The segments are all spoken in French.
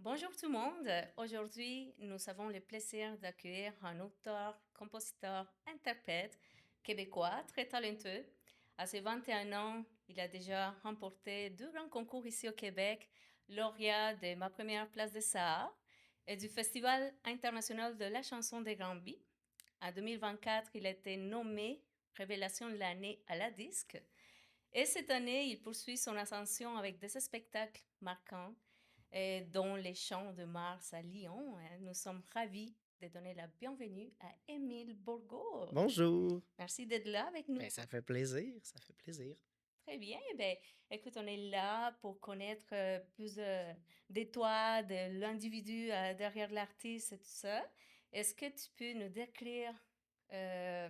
Bonjour tout le monde. Aujourd'hui, nous avons le plaisir d'accueillir un auteur, compositeur, interprète québécois très talentueux. À ses 21 ans, il a déjà remporté deux grands concours ici au Québec, lauréat de Ma première place de Sahara et du Festival international de la chanson des Granby. En 2024, il a été nommé Révélation de l'année à la disque. Et cette année, il poursuit son ascension avec des spectacles marquants dont les Champs de Mars à Lyon. Nous sommes ravis de donner la bienvenue à Émile Bourgault. Bonjour. Merci d'être là avec nous. Ben, ça fait plaisir, ça fait plaisir. Très bien. Ben, écoute, on est là pour connaître plus de toi, de l'individu derrière l'artiste et tout ça. Est-ce que tu peux nous décrire euh,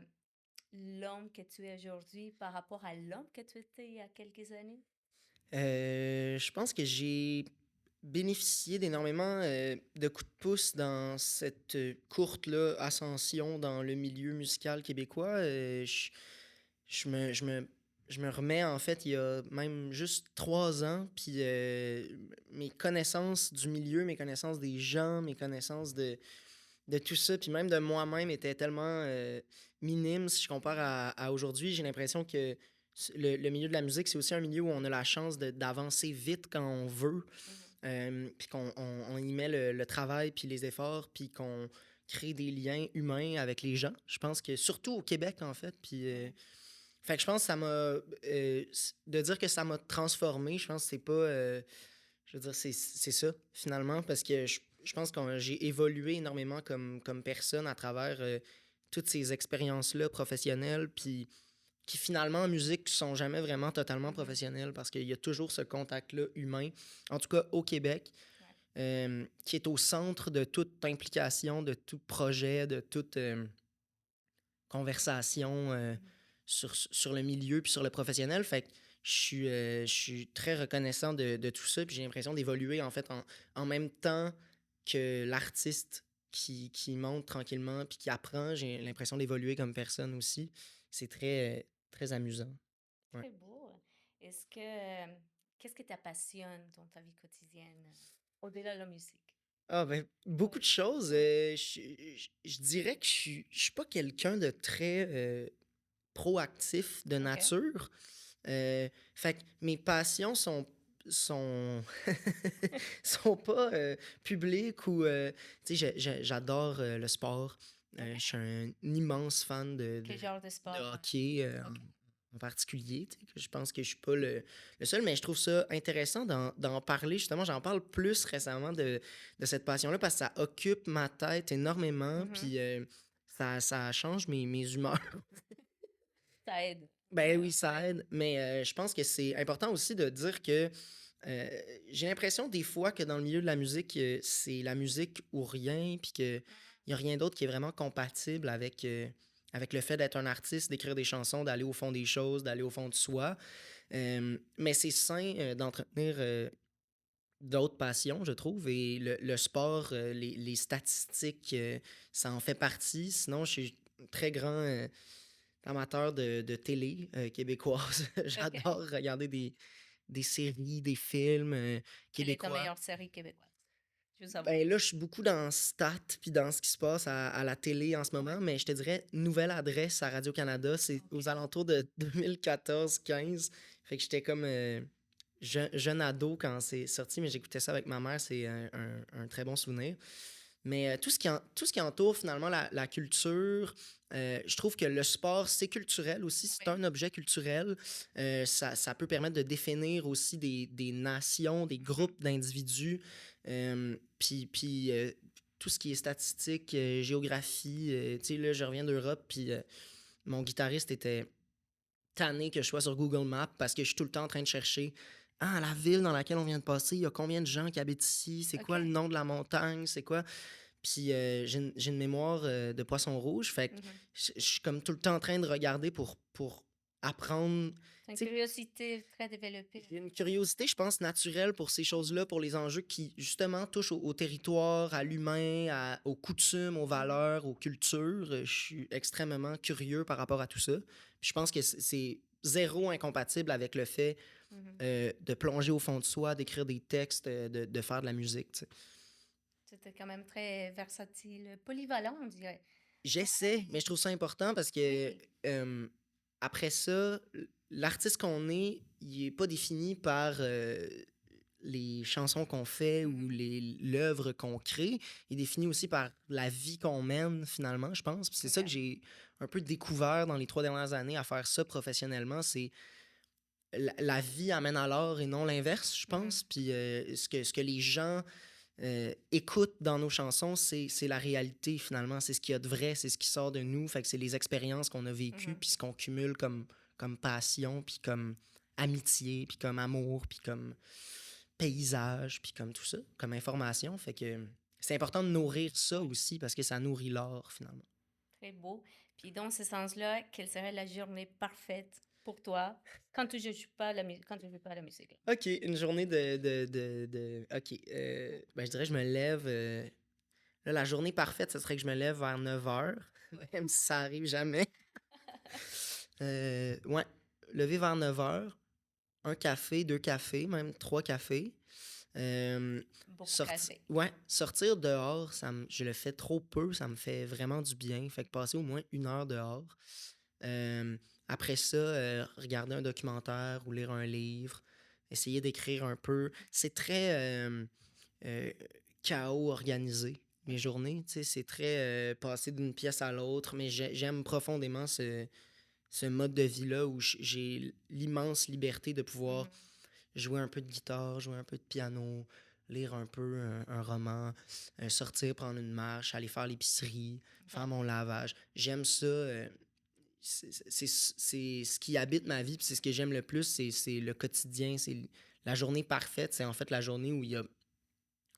l'homme que tu es aujourd'hui par rapport à l'homme que tu étais il y a quelques années? Je pense que j'ai bénéficié d'énormément de coups de pouce dans cette courte là, ascension dans le milieu musical québécois. Je me, je me, je me remets en fait il y a même juste 3 ans, puis mes connaissances du milieu, mes connaissances des gens, mes connaissances de tout ça, puis même de moi-même étaient tellement minimes si je compare à aujourd'hui. J'ai l'impression que le milieu de la musique, c'est aussi un milieu où on a la chance d'avancer vite quand on veut, Mhm. puis qu'on y met le travail, puis les efforts, puis qu'on crée des liens humains avec les gens. Je pense que surtout au Québec, en fait, puis... Ouais. fait que je pense que ça m'a... de dire que ça m'a transformé, je pense que c'est pas... je veux dire, c'est ça, finalement, parce que je pense que j'ai évolué énormément comme personne à travers toutes ces expériences-là professionnelles, puis qui finalement en musique sont jamais vraiment totalement Mhm. professionnelles parce qu'il y a toujours ce contact-là humain, en tout cas au Québec, Ouais. qui est au centre de toute implication, de tout projet, de toute conversation Mhm. sur le milieu puis sur le professionnel. Fait que je suis très reconnaissant de tout ça. Puis j'ai l'impression d'évoluer en fait en même temps que l'artiste qui monte tranquillement puis qui apprend. J'ai l'impression d'évoluer comme personne aussi. C'est très amusant. Ouais. Très beau. Est-ce que, qu'est-ce que te passionne dans ta vie quotidienne, au-delà de la musique? Ah ben, beaucoup de Oui. choses. Ouais. Je dirais que je suis pas quelqu'un de très proactif de OK. nature. Fait que mes passions sont sont pas publiques ou tu sais j'adore le sport. OK. Je suis un immense fan Quel genre de de sport? hockey OK. en particulier. Tu sais, que je pense que je suis pas le seul, mais je trouve ça intéressant d'en parler. Justement, j'en parle plus récemment de cette passion-là parce que ça occupe ma tête énormément. Mhm. Puis ça change mes humeurs. Ça aide. Ben oui, ça Ouais. aide, mais je pense que c'est important aussi de dire que heu, j'ai l'impression des fois que dans le milieu de la musique, c'est la musique ou rien, puis qu'il y a rien d'autre qui est vraiment compatible avec le fait d'être un artiste, d'écrire des chansons, d'aller au fond des choses, d'aller au fond de soi. Mais c'est sain, d'entretenir, d'autres passions, je trouve, et le sport, les statistiques, ça en fait partie. Sinon, je suis très grand, amateur de télé québécoise. OK. J'adore regarder des séries, des films Quelle est ta québécois. meilleure série québécoise? Je veux savoir. Ben là, je suis beaucoup dans Stat puis dans ce qui se passe à la télé en ce Ouais. moment, mais je te dirais, nouvelle adresse à Radio-Canada, c'est OK. aux alentours de 2014-15. Fait que j'étais comme jeune ado quand c'est sorti, mais j'écoutais ça avec ma mère, c'est un très bon souvenir. Mais tout ce qui entoure finalement la culture, je trouve que le sport, c'est culturel aussi, c'est Oui. un objet culturel. Ça peut permettre de définir aussi des nations, des Mhm. groupes d'individus. Puis tout ce qui est statistique, géographie, tu sais, là, je reviens d'Europe, puis mon guitariste était tanné que je sois sur Google Maps parce que je suis tout le temps en train de chercher. Ah, la ville dans laquelle on vient de passer, il y a combien de gens qui habitent ici? C'est quoi le OK. nom de la montagne? C'est quoi? Puis j'ai une mémoire de poisson rouge. Fait que Mhm. je suis comme tout le temps en train de regarder pour apprendre. C'est une Tu sais, curiosité très développée. j'ai une curiosité, je pense, naturelle pour ces choses-là, pour les enjeux qui, justement, touchent au territoire, à l'humain, aux coutumes, aux Mhm. valeurs, aux cultures. Je suis extrêmement curieux par rapport à tout ça. Puis je pense que c'est zéro incompatible avec le fait Mhm. de plonger au fond de soi, d'écrire des textes, de faire de la musique, tu sais. C'était quand même très versatile, polyvalent, on dirait. J'essaie, mais je trouve ça important parce que Oui. après ça, l'artiste qu'on est, il est pas défini par les chansons qu'on fait ou Mhm. l'œuvre qu'on crée. Il est défini aussi par la vie qu'on mène, finalement, je pense. Puis c'est ça que OK. j'ai un peu découvert dans les 3 dernières années à faire ça professionnellement. C'est la vie amène à l'art et non l'inverse, je Mhm. pense. Puis ce que les gens écoutent dans nos chansons, c'est la réalité, finalement. C'est ce qu'il y a de vrai, c'est ce qui sort de nous. Fait que c'est les expériences qu'on a vécues, Mhm. puis ce qu'on cumule comme passion, puis comme amitié, puis comme amour, puis comme paysage, puis comme tout ça, comme information. Fait que c'est important de nourrir ça aussi parce que ça nourrit l'art, finalement. Très beau. Puis dans ce sens-là, quelle serait la journée parfaite pour toi quand tu ne joues pas la quand tu joues pas la musique? OK, une journée OK, ben, je dirais que je me lève... là, la journée parfaite, ce serait que je me lève vers 9 heures, même si ça arrive jamais. Ouais, lever vers 9 heures, un café, 2 cafés, même 3 cafés. Beaucoup de café. Ouais, sortir dehors, je le fais trop peu, ça me fait vraiment du bien. Fait que passer au moins 1 heure dehors. Euh, Après ça, regarder un documentaire ou lire un livre, essayer d'écrire un peu. C'est très euh, chaos organisé, mes OK. journées. Tu sais, c'est très passer d'une pièce à l'autre, mais j'aime profondément ce mode de vie-là où j'ai l'immense liberté de pouvoir Mhm. jouer un peu de guitare, jouer un peu de piano, lire un peu un roman, sortir, prendre une marche, aller faire l'épicerie, faire OK. mon lavage. J'aime ça. C'est ce qui habite ma vie, puis c'est ce que j'aime le plus, c'est le quotidien, c'est la journée parfaite, c'est en fait la journée où il y a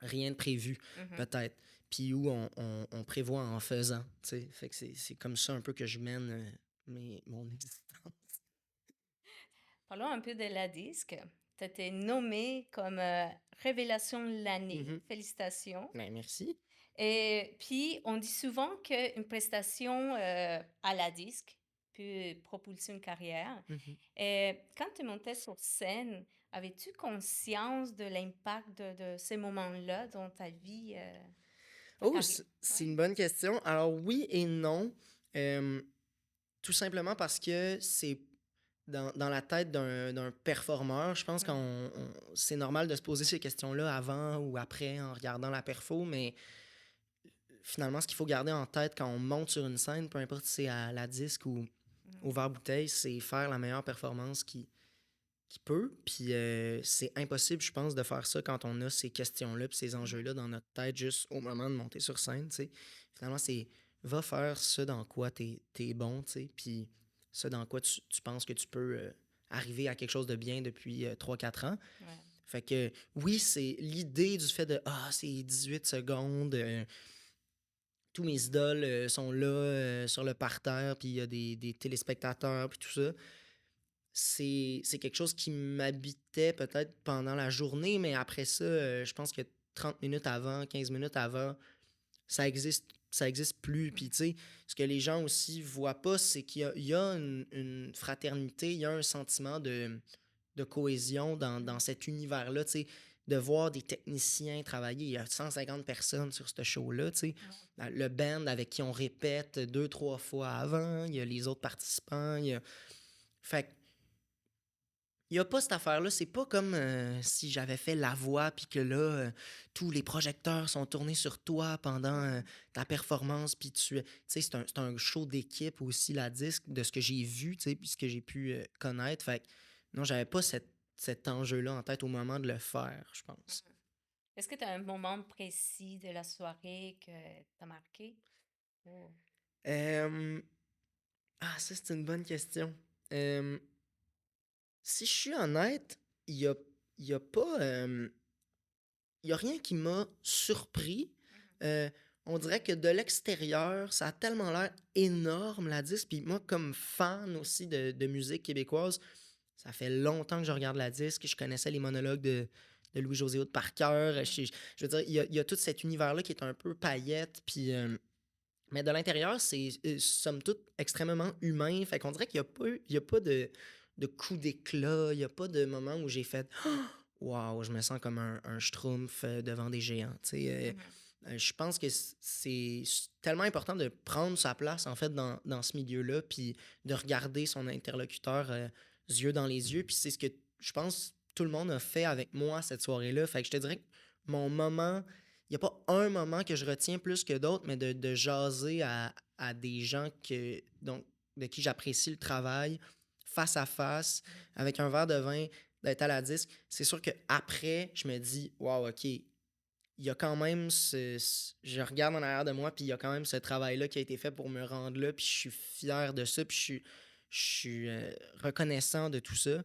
rien de prévu, Mhm. peut-être, puis où on prévoit en faisant, tu sais. Fait que c'est comme ça un peu que je mène mon existence. Parlons un peu de la disque. Tu as été nommée comme révélation de l'année. Mhm. Félicitations. Ben, merci. Et puis, on dit souvent qu'une prestation à la disque peut propulser une carrière. Mhm. Et quand tu montais sur scène, avais-tu conscience de l'impact de ces moments-là dans ta vie, ta Oh, carrière? c'est Ouais. une bonne question. Alors oui et non. Euh, Tout simplement parce que c'est dans la tête d'un performeur. Je pense Mhm. c'est normal de se poser ces questions-là avant ou après en regardant la perfo, mais finalement, ce qu'il faut garder en tête quand on monte sur une scène, peu importe si c'est à la disque ou Mhm. au verre-bouteille, c'est faire la meilleure performance qui peut. Puis c'est impossible, je pense, de faire ça quand on a ces questions-là puis ces Mhm. enjeux-là dans notre tête juste au moment de monter sur scène, tu sais. Finalement, c'est va faire ce dans quoi t'es bon, tu sais, puis ce dans quoi tu penses que tu peux arriver à quelque chose de bien depuis 3-4 ans. Ouais. Fait que oui, c'est l'idée du fait de ah, c'est 18 secondes, tous mes idoles sont là sur le parterre, puis il y a des téléspectateurs, puis tout ça. C'est quelque chose qui m'habitait peut-être pendant la journée, mais après ça, je pense que 30 minutes avant, 15 minutes avant, ça existe plus. Puis, tu Mhm. sais, ce que les gens aussi voient pas, c'est qu'il y a une fraternité, il y a un sentiment de cohésion dans Mhm. cet univers-là, tu sais, de voir des techniciens travailler. Il y a 150 personnes sur ce show-là, tu sais. Ouais. Le band avec qui on répète 2, 3 fois avant, il y a les autres participants, il y a... Fait que il y a pas cette affaire-là. C'est pas comme si j'avais fait la voix puis que là, tous les projecteurs sont tournés sur toi pendant Mhm. ta performance. Puis tu sais, c'est un show d'équipe aussi, la disque, de ce que j'ai vu, tu sais, puis ce que j'ai pu connaître. Fait que non, j'avais pas cet enjeu-là en tête au moment de le faire, je pense. Mhm. Est-ce que tu as un moment précis de la soirée que t'as marqué? Oh. Euh, Ah, ça, c'est une bonne question. Euh, Si je suis honnête, il y a, il y a pas. Il n'y a rien qui m'a surpris. Mhm. Euh, on dirait que de l'extérieur, ça a tellement l'air énorme, la disque. Puis moi, comme fan aussi de musique québécoise, ça fait longtemps que je regarde la disque. Je connaissais les monologues de Louis-José Hood par cœur. Mhm. Je veux dire, il y a tout cet univers-là qui est un peu paillette. Puis, mais de l'intérieur, c'est somme toute extrêmement humain. Fait qu'on dirait qu'il n'y a pas de coup d'éclat. Il n'y a pas de moment où j'ai fait waouh, je me sens comme un schtroumpf devant des géants. Tu sais, Mhm. Je pense que c'est tellement important de prendre sa place, en fait, dans ce milieu-là, puis de regarder son interlocuteur, yeux dans les yeux. Puis c'est ce que je pense tout le monde a fait avec moi cette soirée-là. Fait que je te dirais que mon moment, il n'y a pas un moment que je retiens plus que d'autres, mais de jaser à des gens donc, de qui j'apprécie le travail, face à face, avec un verre de vin, d'être à la disque. C'est sûr qu'après, je me dis, wow, OK, il y a quand même je regarde en arrière de moi, puis il y a quand même ce travail-là qui a été fait pour me rendre là, puis je suis fier de ça, puis je suis reconnaissant de tout ça.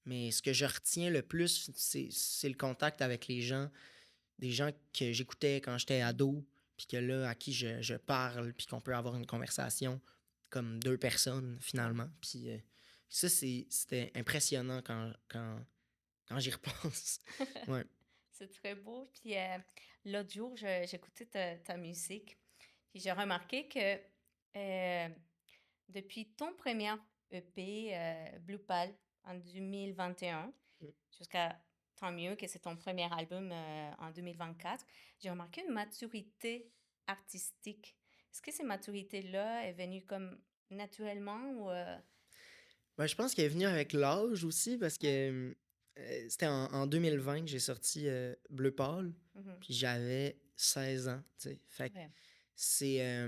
Mais ce que je retiens le plus, c'est le contact avec les gens, des gens que j'écoutais quand j'étais ado, puis que là, à qui je parle, puis qu'on peut avoir une conversation comme deux personnes, Ouais. finalement. Puis ça, c'était impressionnant quand j'y repense. Ouais. C'est très beau. Puis l'autre jour, j'écoutais ta musique. Puis j'ai remarqué que euh, depuis ton premier EP, Blue Pal, en 2021, jusqu'à tant mieux que c'est ton premier album en 2024, j'ai remarqué une maturité artistique. Est-ce que cette maturité-là est venue comme naturellement ou... Ben, je pense qu'elle est venue avec l'âge aussi parce Ouais. que c'était en 2020 que j'ai sorti Bleu Pâle, Mhm. puis j'avais 16 ans, tu sais. Fait que Ouais. c'est...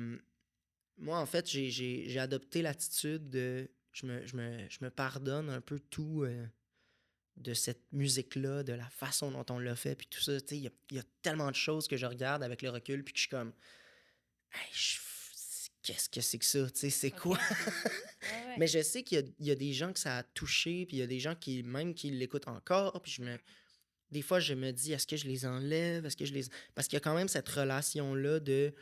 moi, en fait, j'ai adopté l'attitude de... Je me pardonne un peu tout de cette musique-là, de la façon dont on l'a fait, puis tout ça. Tu sais, il y a tellement de choses que je regarde avec le recul, puis que je suis comme... Hey, qu'est-ce que c'est que ça? Tu sais, c'est OK. quoi? Ouais, ouais. Mais je sais qu'il y a des gens que ça a touché, puis il y a des gens qui, même qui l'écoutent encore, puis des fois, je me dis, est-ce que je les enlève? Est-ce que je les... Parce qu'il y a quand même cette relation-là de...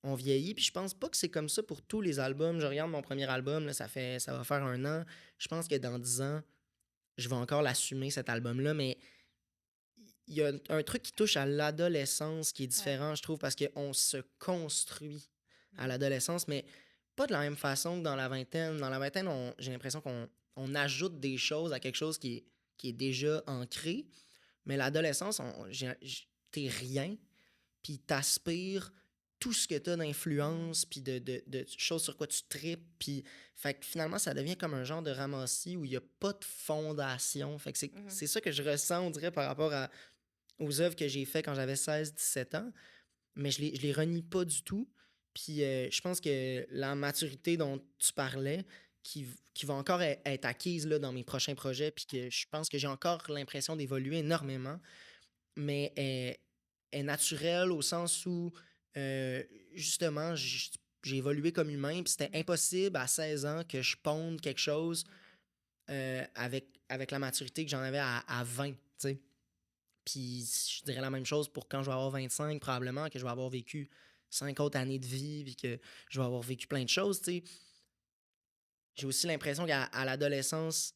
On vieillit, puis je pense pas que c'est comme ça pour tous les albums. Je regarde mon premier album, là, ça va faire 1 an. Je pense que dans 10 ans, je vais encore l'assumer, cet album-là, mais il y a un truc qui touche à l'adolescence qui est Ouais. différent, je trouve, parce qu'on se construit à Mhm. l'adolescence, mais pas de la même façon que dans la vingtaine. Dans la vingtaine, j'ai l'impression qu'on ajoute des choses à quelque chose qui est déjà ancré, mais l'adolescence, t'es rien, puis t'aspires tout ce que t'as Mhm. d'influence, puis de choses sur quoi tu tripes, puis fait que finalement, ça devient comme un genre de ramassis où il n'y a pas de fondation. Fait que c'est Mhm. c'est ça que je ressens, on dirait, par rapport aux œuvres que j'ai faites quand j'avais 16 17 ans, mais je les renie pas du tout. Puis je pense que la maturité dont tu parlais, qui va encore être acquise là, dans mes prochains projets, puis que je pense que j'ai encore l'impression d'évoluer énormément, mais est naturelle au sens où, euh, justement, j'ai évolué comme humain, puis c'était Mhm. impossible à 16 ans que je ponde quelque chose avec la maturité que j'en avais à 20, tu sais. Puis je dirais la même chose pour quand je vais avoir 25, probablement que je vais avoir vécu 5 autres années de vie, puis que je vais avoir vécu plein de choses, tu sais. J'ai aussi l'impression qu'à l'adolescence,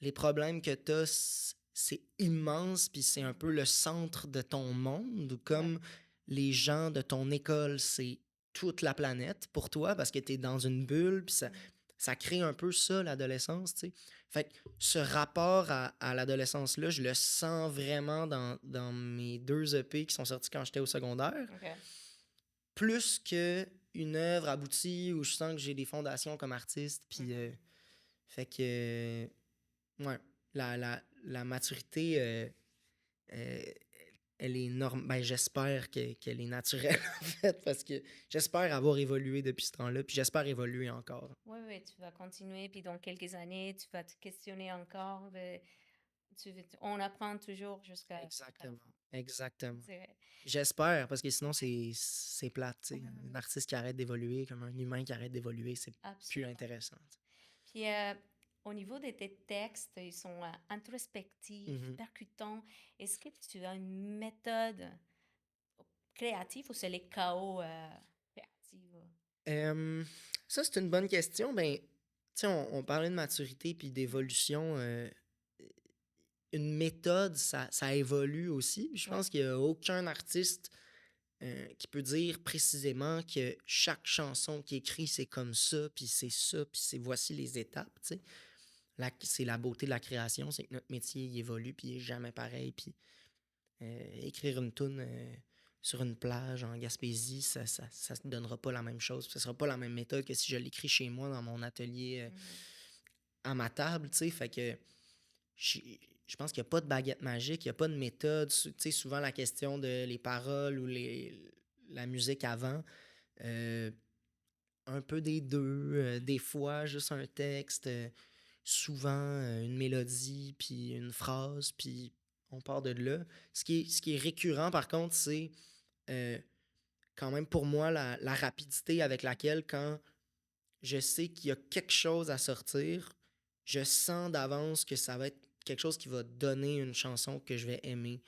les problèmes que tu as, c'est immense, puis c'est un Mhm. peu le centre de ton monde, Ouais. comme les gens de ton école, c'est toute la planète pour toi, parce que tu es dans une bulle, puis Mhm. ça crée un peu ça, l'adolescence, tu sais. Fait que ce rapport à l'adolescence-là, je le sens vraiment dans mes 2 EP qui sont sortis quand j'étais au secondaire, OK. plus que une œuvre aboutie où je sens que j'ai des fondations comme artiste, puis Mhm. fait que, ouais, la maturité, euh, elle est norme. Ben, j'espère qu'elle est naturelle, en fait, parce que j'espère avoir évolué depuis ce temps-là, puis j'espère évoluer encore. Oui, oui, tu vas continuer, puis dans quelques années, tu vas te questionner encore. Mais on apprend toujours jusqu'à la Exactement. fin. Exactement. C'est vrai. J'espère, parce que sinon, Ouais. c'est plate, tu Ouais, sais. ouais, Un ouais. artiste qui arrête d'évoluer, comme un humain qui arrête d'évoluer, c'est plus Absolument. intéressant. Puis, au niveau de tes textes, ils sont introspectifs, Mhm. percutants. Est-ce que tu as une méthode créative ou c'est les chaos créatifs? Euh, Ça, c'est une bonne question. Ben, tu sais, on parlait de maturité puis Mhm. d'évolution. Une méthode, ça évolue aussi. Je Ouais. pense qu'il n'y a aucun artiste qui peut dire précisément que chaque chanson qu'il écrit, c'est comme ça, puis c'est voici les étapes, tu sais. C'est la beauté de la création, c'est que notre métier il évolue, puis il est jamais pareil. Puis écrire une tune sur une plage en Gaspésie, ça ne donnera pas la même chose. Ce ne sera pas la même méthode que si je l'écris chez moi dans mon atelier Mhm. à ma table, tu sais. Fait que je, je pense qu'il n'y a pas de baguette magique, il n'y a pas de méthode. Tu sais, souvent la question de les paroles ou la musique avant, euh, un peu des deux, des fois juste un texte, souvent une mélodie, puis une phrase, puis on part de là. Ce qui est récurrent, par contre, c'est euh, quand même pour moi la rapidité avec laquelle, quand je sais qu'il y a quelque chose à sortir, je sens d'avance que ça va être quelque chose qui va donner une chanson que je vais aimer.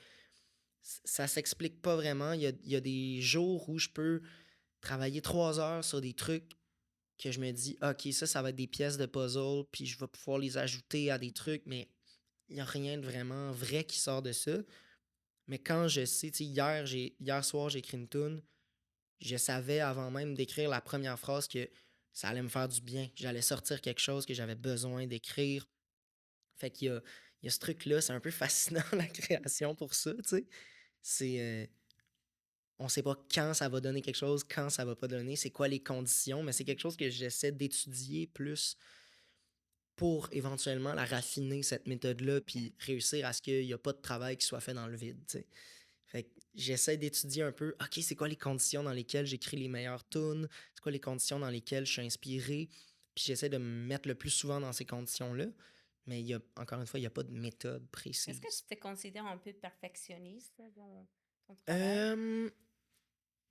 Ça s'explique pas vraiment. Il y a des jours où je peux travailler 3 heures sur des trucs que je me dis, OK, ça va être des pièces de puzzle, puis je vais pouvoir les ajouter à des trucs, mais il n'y a rien de vraiment vrai qui sort de ça. Mais quand je sais, tu sais, hier soir, j'ai écrit une tune, je savais avant même d'écrire la première phrase que ça allait me faire du bien. J'allais sortir quelque chose que j'avais besoin d'écrire. Fait qu'il y a ce truc-là, c'est un peu fascinant, la création pour ça, tu sais. C'est, on sait pas quand ça va donner quelque chose, quand ça va pas donner, c'est quoi les conditions, mais c'est quelque chose que j'essaie d'étudier plus pour éventuellement la raffiner, cette méthode-là, puis réussir à ce qu'il n'y a pas de travail qui soit fait dans le vide, tu sais. Fait que j'essaie d'étudier un peu, OK, c'est quoi les conditions dans lesquelles j'écris les meilleures tunes, c'est quoi les conditions dans lesquelles je suis inspiré, puis j'essaie de me mettre le plus souvent dans ces conditions-là. Mais encore une fois, il n'y a pas de méthode Est-ce que tu précise. te considères un peu perfectionniste dans ton travail? Euh,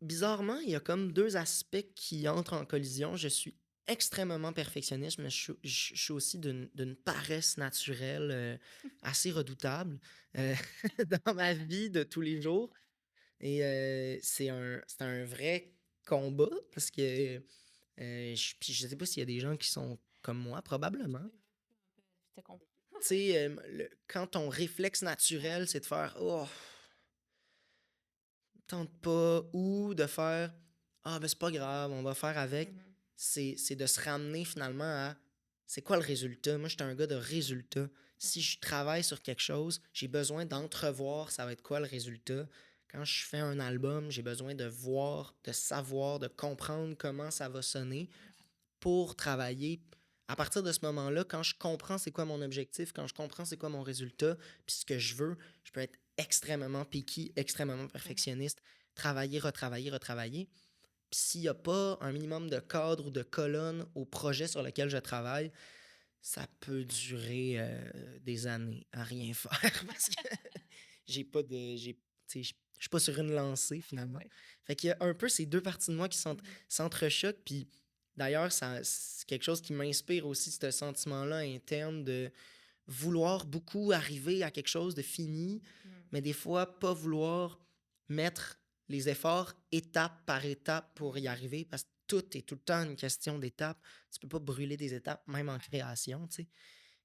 Bizarrement, il y a comme deux aspects qui entrent en collision. Je suis extrêmement perfectionniste, mais je suis aussi d'une paresse naturelle assez redoutable euh, dans ma vie de tous les jours. Et c'est un vrai combat parce que puis je sais pas s'il y a des gens qui sont comme moi, probablement. Je te comprends. Tu sais, quand ton réflexe naturel, c'est de faire oh, tente pas, ou de faire ah, ben c'est pas grave, on va faire avec, Mhm. c'est de se ramener finalement à c'est quoi le résultat. Moi, j'étais un gars de résultat. Si Mhm. je travaille sur quelque chose, j'ai besoin d'entrevoir ça va être quoi le résultat. Quand je fais un album, j'ai besoin de voir, de savoir, de comprendre comment ça va sonner pour travailler. À partir de ce moment-là, quand je comprends c'est quoi mon objectif, quand je comprends c'est quoi mon résultat, puis ce que je veux, je peux être extrêmement picky, extrêmement Mhm. perfectionniste, travailler, retravailler, retravailler. Puis s'il n'y a pas un minimum de cadre ou de colonne au projet sur lequel je travaille, ça peut durer des années à rien faire parce que j'ai pas de. Je suis pas sur une lancée finalement. Ouais. Fait qu'il y a un peu ces deux parties de moi qui Mhm. s'entrechoquent. Puis d'ailleurs, c'est quelque chose qui m'inspire aussi, ce sentiment-là interne de vouloir beaucoup arriver à quelque chose de fini, Mhm. mais des fois pas vouloir mettre les efforts étape par étape pour y Mhm. arriver parce que tout est tout le temps une question d'étapes. Tu peux pas brûler des étapes, même en création, tu sais.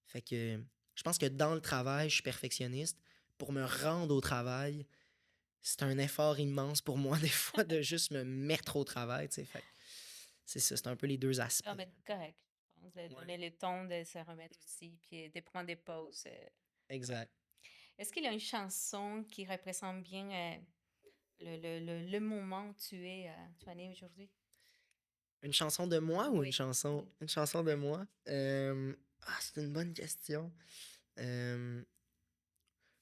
Fait que je pense que dans le travail, je suis perfectionniste. Pour me rendre au travail, c'est un effort immense pour moi, des fois, de juste me mettre au travail, tu sais. Fait que c'est ça, c'est un peu les deux Ah, aspects. mais correct. Je pense de Ouais, donner le temps de se remettre aussi, puis de prendre des pauses. Ouais. exact. Est-ce qu'il y a une chanson qui représente bien le moment où tu es né aujourd'hui? Une chanson de moi ou une Oui, chanson, oui. une chanson de moi? C'est une bonne question. Euh,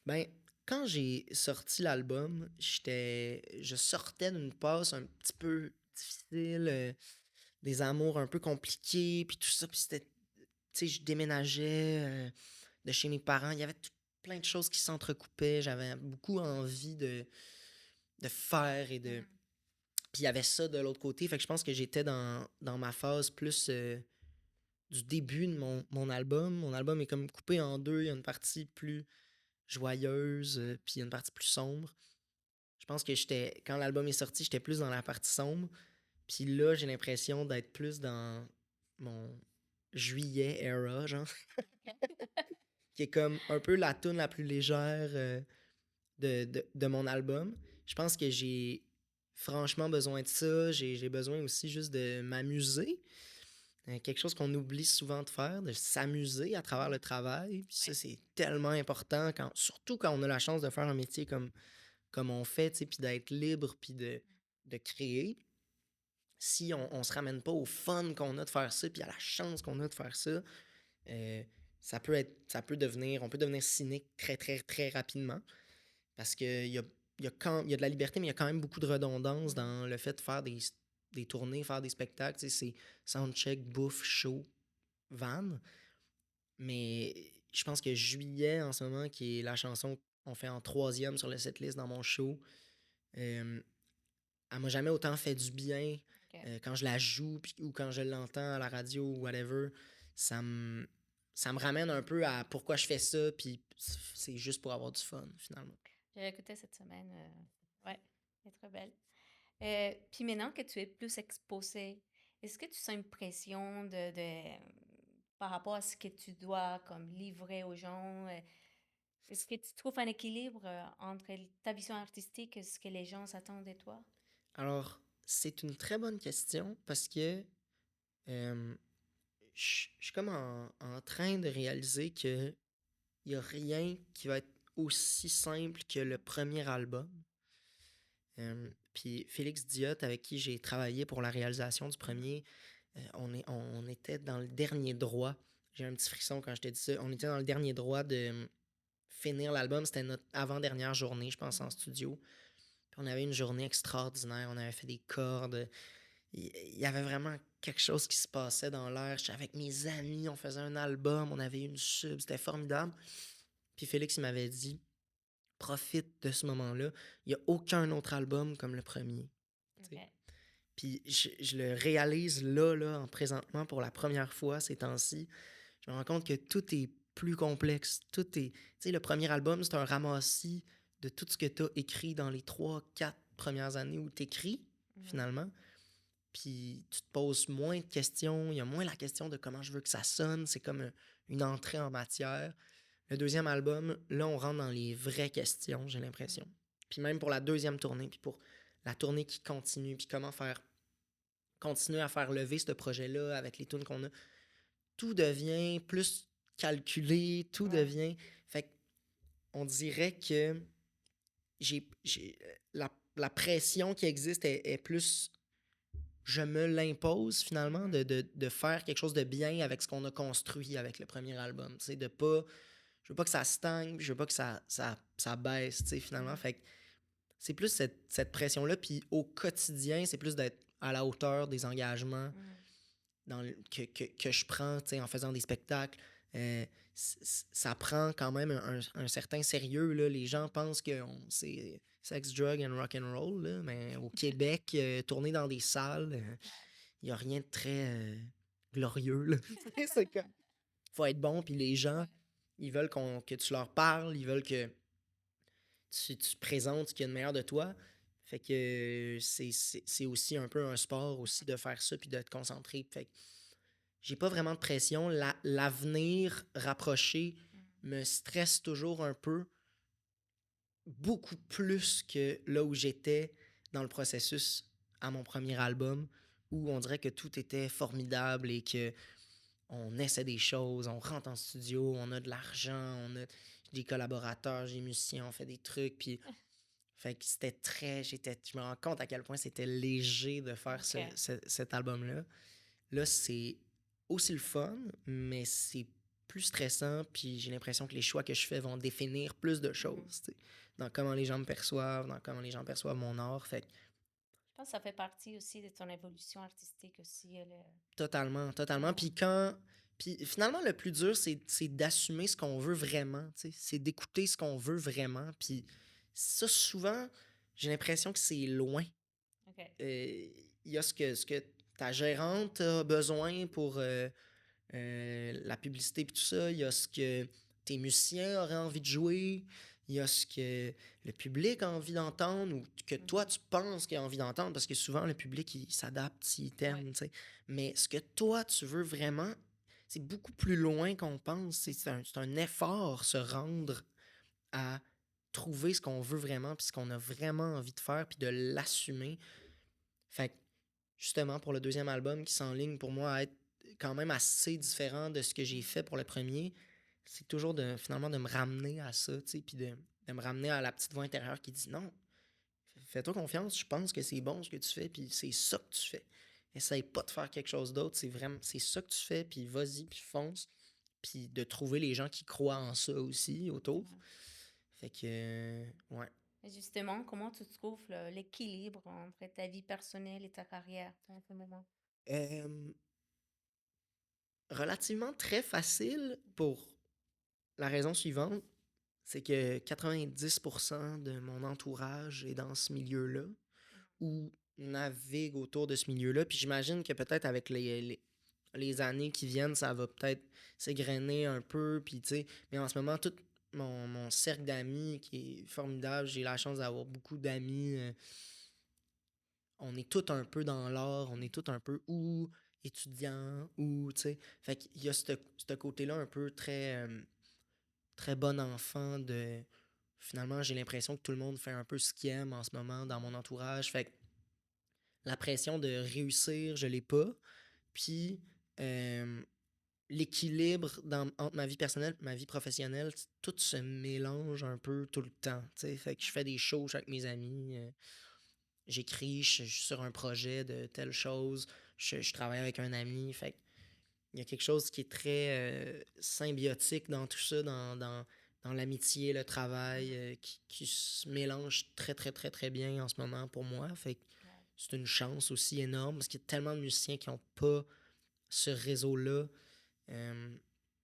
ben, quand j'ai sorti l'album, je sortais d'une passe un petit peu difficile, des amours un peu compliqués, puis tout ça, puis c'était, tu sais, je déménageais de chez mes parents, il y avait plein de choses qui s'entrecoupaient, j'avais beaucoup envie de faire et de... Mhm. Puis il y avait ça de l'autre côté, fait que je pense que j'étais dans ma phase plus du début de mon album. Mon album est comme coupé en deux, il y a une partie plus joyeuse, puis il y a une partie plus sombre. Je pense que quand l'album est sorti, j'étais plus dans la partie sombre. Puis là, j'ai l'impression d'être plus dans mon juillet era, genre, qui est comme un peu la tune la plus légère de mon album. Je pense que j'ai franchement besoin de ça. J'ai besoin aussi juste de m'amuser. Quelque chose qu'on oublie souvent de faire, de s'amuser à travers le Mhm. travail. Puis ça, Oui. c'est tellement important, surtout quand on a la chance de faire un métier comme comme on fait, tu sais, puis d'être libre, puis de créer, si on se ramène pas au fun qu'on a de faire ça, puis à la chance qu'on a de faire ça, euh, ça peut devenir, on peut devenir cynique très, très, très rapidement. Parce qu'il y a, il y a de la liberté, mais il y a quand même beaucoup de redondance Mhm. dans le fait de faire des tournées, faire des spectacles. Tu sais, c'est soundcheck, bouffe, show, van. Mais je pense que Juillet, en ce moment, qui est la chanson qu'on fait en troisième sur le setlist dans mon show, euh, elle m'a jamais autant fait du bien OK. quand je la joue ou quand je l'entends à la radio ou whatever. Ça me, ça me ramène un peu à pourquoi je fais ça, puis c'est juste pour avoir du fun, finalement. J'ai écouté cette semaine. Ouais, elle est très belle. Puis maintenant que tu es plus exposé, est-ce que tu sens une pression par rapport à ce que tu dois comme livrer aux gens? Est-ce que tu trouves un équilibre entre ta vision artistique et ce que les gens s'attendent de toi? Alors, c'est une très bonne question parce que euh, je suis comme en train de réaliser que il y a rien qui va être aussi simple que le premier album. Puis Félix Diot, avec qui j'ai travaillé pour la réalisation du Mhm. premier, on était dans le dernier droit. J'ai un petit frisson quand je t'ai dit ça. On était dans le dernier droit de finir l'album. C'était notre avant-dernière journée, je pense, en Mhm. studio. Puis on avait une journée extraordinaire. On avait fait des cordes. Il y avait vraiment quelque chose qui se passait dans l'air. J'étais avec mes amis, on faisait un album, on avait une sub, c'était formidable. Puis Félix, il m'avait dit, profite de ce moment-là. Il n'y a aucun autre album comme le premier. Tu sais. OK. Puis je le réalise là, en présentement, pour la première fois ces temps-ci. Je me rends compte que tout est plus complexe. Tout est. Tu sais, le premier album, c'est un ramassis de tout ce que tu as écrit dans les 3, 4 premières années où tu écris, Mhm. finalement. Puis tu te poses moins de questions. Il y a moins la question de comment je veux que ça sonne. C'est comme une entrée en matière. Le deuxième album, là, on rentre dans les vraies questions, j'ai l'impression. Mhm. Puis même pour la deuxième tournée, puis pour la tournée qui continue, puis comment faire continuer à faire lever ce projet-là avec les tunes qu'on a, tout devient plus calculé, tout Ouais. devient. Fait on dirait que la pression qui existe est plus. Je me l'impose finalement Mhm. de faire quelque chose de bien avec ce qu'on a construit avec le premier album. Tu sais, de pas. Je veux pas que ça stagne, je veux pas que ça baisse, tu sais, finalement. Mhm. Fait que c'est plus cette pression-là. Puis au quotidien, c'est plus d'être à la hauteur des engagements Mhm. que je prends en faisant des spectacles. Euh, ça prend quand même un certain sérieux. Là. Les gens pensent que c'est sex, drug and rock and roll, là, mais au Québec, tourner dans des salles, il n'y a rien de très glorieux. Là. C'est comme, faut être bon, puis les gens, Ouais. ils veulent que tu leur parles, ils veulent que tu présentes ce qu'il y a de meilleur de toi. Fait que c'est aussi un peu un sport aussi de faire ça puis de te concentrer. Fait que j'ai pas vraiment de pression. L'avenir rapproché Mhm. me stresse toujours un peu, beaucoup plus que là où j'étais dans le processus à mon premier album, où on dirait que tout était formidable et que on essaie des choses, on rentre en studio, on a de l'argent, on a des collaborateurs, des musiciens, on fait des trucs, puis fait que c'était très, je me rends compte à quel point c'était léger de faire OK. cet album-là. Là, c'est aussi le fun, mais c'est plus stressant, puis j'ai l'impression que les choix que je fais vont définir plus de Mhm. choses, tu sais, dans comment les gens me perçoivent, dans comment les gens perçoivent mon art. Fait que Je pense que ça fait partie aussi de ton évolution artistique aussi. totalement, totalement. Ouais. Puis puis finalement, le plus dur, c'est d'assumer ce qu'on veut vraiment, tu sais, c'est d'écouter ce qu'on veut vraiment. Puis ça, souvent, j'ai l'impression que c'est loin. OK. Il y a ce que ta gérante a besoin pour la publicité et tout ça. Il y a ce que tes musiciens auraient envie de jouer. Il y a ce que le public a envie d'entendre ou que toi, Mhm. tu penses qu'il a envie d'entendre parce que souvent, le public, il s'adapte s'il Ouais. t'aime, tu sais. Mais ce que toi, tu veux vraiment, c'est beaucoup plus loin qu'on pense. C'est un effort se rendre à trouver ce qu'on veut vraiment puis ce qu'on a vraiment envie de faire puis de l'assumer. Fait que, justement, pour le deuxième album qui s'enligne pour moi à être quand même assez différent de ce que j'ai Mhm. fait pour le premier, c'est toujours finalement de me ramener à ça, tu sais, puis de me ramener à la petite voix intérieure qui dit non, fais-toi confiance, je pense que c'est bon ce que tu fais, puis c'est ça que tu fais. Essaye pas de faire quelque chose d'autre, c'est ça que tu fais, puis vas-y, puis fonce. Puis de trouver les gens qui croient en ça aussi autour. Ouais. Fait que, ouais. Et justement, comment tu trouves l'équilibre entre ta vie personnelle et ta carrière en ce moment? Euh, Relativement très facile pour la raison suivante, c'est que 90% de mon entourage est dans ce milieu-là ou navigue autour de ce milieu-là. Puis j'imagine que peut-être avec les années qui viennent, ça va peut-être s'égrener un peu. Puis, tu sais, mais en ce moment, tout mon cercle d'amis qui est formidable, j'ai la chance d'avoir beaucoup d'amis. On est tous un peu dans l'art, on est tous un peu ou étudiants, ou, tu sais. Fait qu'il y a ce côté-là un peu très bon enfant de. Finalement, j'ai l'impression que tout le monde fait un peu ce qu'il aime en ce moment dans mon entourage. Fait que la pression de réussir, je l'ai pas. Puis euh, l'équilibre entre ma vie personnelle et ma vie professionnelle, tout se mélange un peu tout le temps. T'sais. Fait que je fais des shows avec mes amis, j'écris, je suis sur un projet de telle chose, je travaille avec un ami. Fait que il y a quelque chose qui est très symbiotique dans tout ça, dans l'amitié, le travail, qui se mélange très, très, très, très bien en ce moment pour moi. Fait que Ouais. c'est une chance aussi énorme parce qu'il y a tellement de musiciens qui n'ont pas ce réseau-là.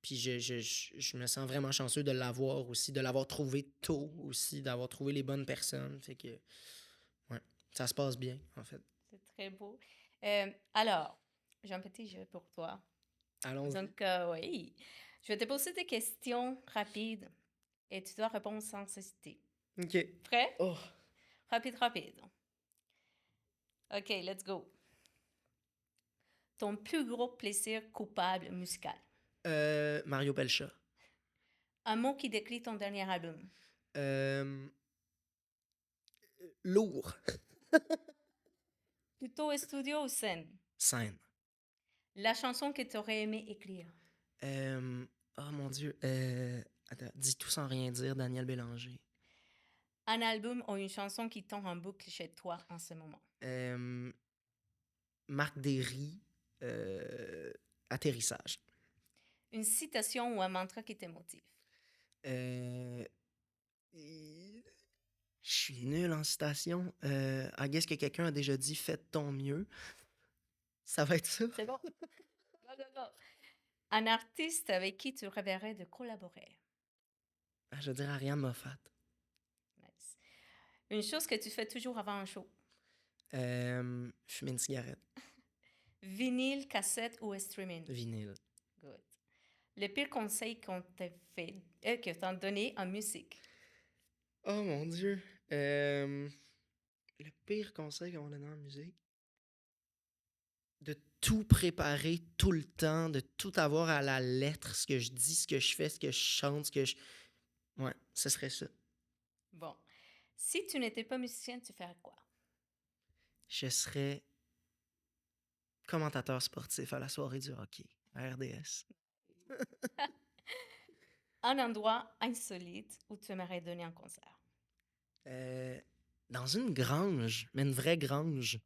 Puis je me sens vraiment chanceux de l'avoir aussi, de l'avoir trouvé tôt aussi, d'avoir trouvé les bonnes personnes. Fait que, ouais, ça se passe bien, en fait. C'est très beau. Alors, j'ai un petit jeu pour toi. Allons-y. Donc, oui, je vais te poser des questions rapides et tu dois répondre sans hésiter. OK. Prêt? Oh, Rapide, rapide. OK, let's go. Ton plus gros plaisir coupable musical. Mario Pelcha. Un mot qui décrit ton dernier album. Euh, Lourd. Plutôt studio ou scène. Scène. La chanson que tu aurais aimé écrire. Oh mon Dieu. Attends, dis tout sans rien dire, Daniel Bélanger. Un album ou une chanson qui tombe en boucle chez toi en ce moment. Euh, Marc Derry, Atterrissage. Une citation ou un mantra qui te motive. Euh, Je suis nul en citation. I guess que quelqu'un a déjà dit fais de ton mieux. Ça va être ça. C'est bon. Go, go, go. Un artiste avec qui tu rêverais de collaborer. Ah, je veux dire Ariane Moffat. Nice. Une chose que tu fais toujours avant un show. Fumer une cigarette. Vinyle, cassette ou streaming. Vinyle. Good. Le pire conseil qu'on t'a fait, que t'ont donné en musique. Oh mon Dieu. Le pire conseil qu'on a dans la musique, de tout préparer tout le temps, de tout avoir à la lettre, ce que je dis, ce que je fais, ce que je chante, ce que je... Ouais, ce serait ça. Bon. Si tu n'étais pas musicien, tu ferais quoi? Je serais commentateur sportif à la soirée du hockey, à RDS. Un endroit insolite où tu aimerais donner un concert. Dans une grange, mais une vraie grange.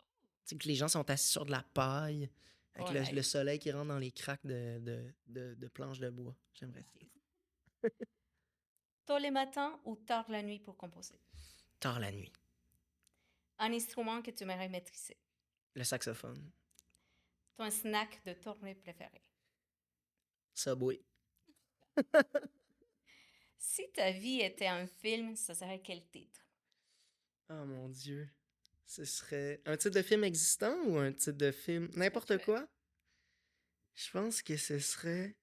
Tu sais, que les gens sont assis sur de la paille, avec Oh, le nice. soleil qui rentre dans les craques de planches de bois. J'aimerais ça. Tôt le matin ou tard la nuit pour composer. Tard la nuit. Un instrument que tu aimerais maîtriser. Le saxophone. Ton snack de tournée préféré. Subway. Si ta vie était un film, ce serait quel titre? Oh mon Dieu. Ce serait un titre de film existant ou un titre de film... N'importe Fait. quoi? Je pense que ce serait...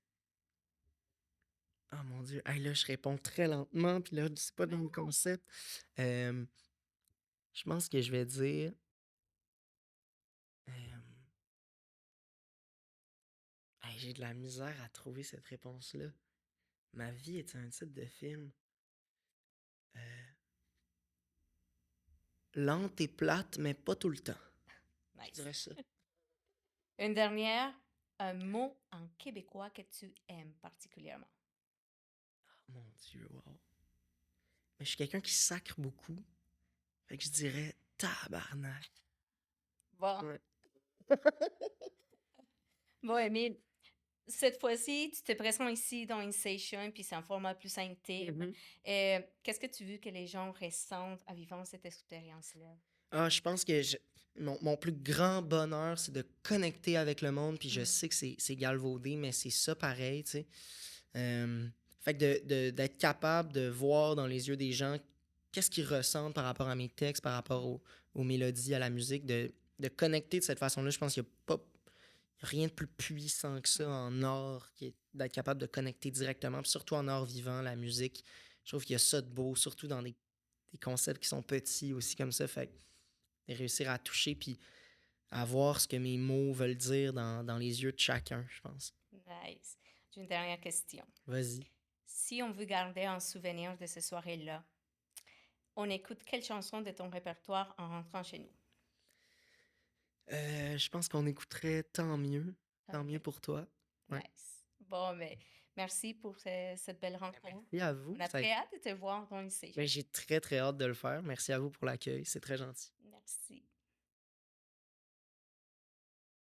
Oh mon Dieu. Hey, là, je réponds très lentement, puis là, c'est pas dans le concept. Euh, je pense que je vais dire... euh, hey, j'ai de la misère à trouver cette réponse-là. Ma vie est un titre de film. Euh, Lente et plate, mais pas tout le temps. Je Nice. dirais ça. Une dernière, un mot en québécois que tu aimes particulièrement. Mon Dieu, wow. Mais je suis quelqu'un qui sacre beaucoup. Fait que je dirais tabarnak. Bon, Ouais. bon, Émile, cette fois-ci, tu te présentes ici dans une session, puis c'est un format plus intime. Mhm. Qu'est-ce que tu veux que les gens ressentent en vivant cette expérience-là? Ah, je pense que mon plus grand bonheur, c'est de connecter avec le monde. Puis je Mhm. sais que c'est galvaudé, mais c'est ça pareil, tu sais. Fait que d'être capable de voir dans les yeux des gens qu'est-ce qu'ils ressentent par rapport à mes textes, par rapport aux mélodies, à la musique, de connecter de cette façon-là, je pense qu'il n'y a pas rien de plus puissant que ça en art, d'être capable de connecter directement, puis surtout en art vivant, la musique. Je trouve qu'il y a ça de beau, surtout dans des concepts qui sont petits aussi comme ça. Fait que de réussir à toucher puis à voir ce que mes mots veulent dire dans les yeux de chacun, je pense. Nice. J'ai une dernière question. Vas-y. Si on veut garder un souvenir de cette soirée-là, on écoute quelle chanson de ton répertoire en rentrant chez nous? Je pense qu'on écouterait Tant mieux. Tant mieux OK, pour toi. Ouais. nice. Bon, mais merci pour cette belle rencontre. Merci à vous. On a très hâte de te voir dans une session. J'ai très, très hâte de le faire. Merci à vous pour l'accueil. C'est très gentil. Merci.